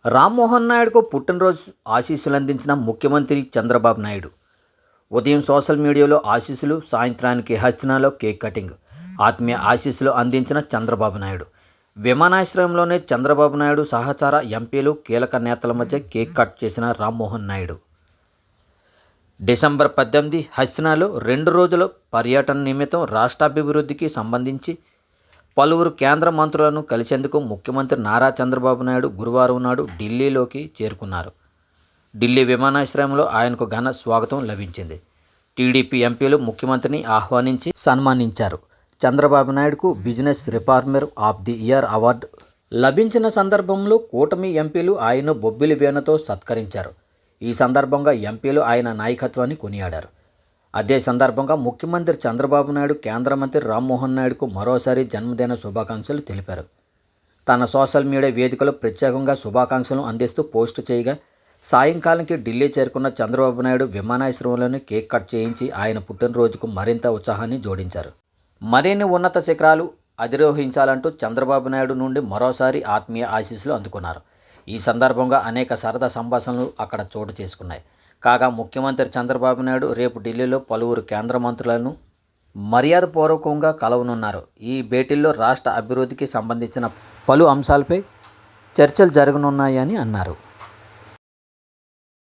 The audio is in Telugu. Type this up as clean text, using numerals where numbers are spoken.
రామ్మోహన్ నాయుడుకు పుట్టినరోజు ఆశీస్సులు అందించిన ముఖ్యమంత్రి చంద్రబాబు నాయుడు. ఉదయం సోషల్ మీడియాలో ఆశీస్సులు, సాయంత్రానికి హస్తినాలో కేక్ కటింగ్. ఆత్మీయ ఆశీస్సులు అందించిన చంద్రబాబు నాయుడు. విమానాశ్రయంలోనే చంద్రబాబు నాయుడు సహచర ఎంపీలు, కీలక నేతల మధ్య కేక్ కట్ చేసిన రామ్మోహన్ నాయుడు. డిసెంబర్ 18 హస్తినాలో 2 రోజుల పర్యటన నిమిత్తం రాష్ట్రాభివృద్ధికి సంబంధించి పలువురు కేంద్ర మంత్రులను కలిసేందుకు ముఖ్యమంత్రి నారా చంద్రబాబు నాయుడు గురువారం నాడు ఢిల్లీలోకి చేరుకున్నారు. ఢిల్లీ విమానాశ్రయంలో ఆయనకు ఘన స్వాగతం లభించింది. టీడీపీ ఎంపీలు ముఖ్యమంత్రిని ఆహ్వానించి సన్మానించారు. చంద్రబాబు నాయుడుకు business reformer of the year award లభించిన సందర్భంలో కూటమి ఎంపీలు ఆయన బొబ్బిలి వీణతో సత్కరించారు. ఈ సందర్భంగా ఎంపీలు ఆయన నాయకత్వాన్ని కొనియాడారు. అదే సందర్భంగా ముఖ్యమంత్రి చంద్రబాబు నాయుడు కేంద్ర మంత్రి రామ్మోహన్ నాయుడుకు మరోసారి జన్మదిన శుభాకాంక్షలు తెలిపారు. తన సోషల్ మీడియా వేదికలో ప్రత్యేకంగా శుభాకాంక్షలు అందిస్తూ పోస్టు చేయగా, సాయంకాలానికి ఢిల్లీ చేరుకున్న చంద్రబాబు నాయుడు విమానాశ్రయంలోనే కేక్ కట్ చేయించి ఆయన పుట్టినరోజుకు మరింత ఉత్సాహాన్ని జోడించారు. మరిన్ని ఉన్నత శిఖరాలు అధిరోహించాలంటూ చంద్రబాబు నాయుడు నుండి మరోసారి ఆత్మీయ ఆశీస్సులు అందుకున్నారు. ఈ సందర్భంగా అనేక సరదా సంభాషణలు అక్కడ చోటు చేసుకున్నాయి. కాగా ముఖ్యమంత్రి చంద్రబాబు నాయుడు రేపు ఢిల్లీలో పలువురు కేంద్ర మంత్రులను మర్యాదపూర్వకంగా కలవనున్నారు. ఈ భేటీల్లో రాష్ట్ర అభివృద్ధికి సంబంధించిన పలు అంశాలపై చర్చలు జరగనున్నాయని అన్నారు.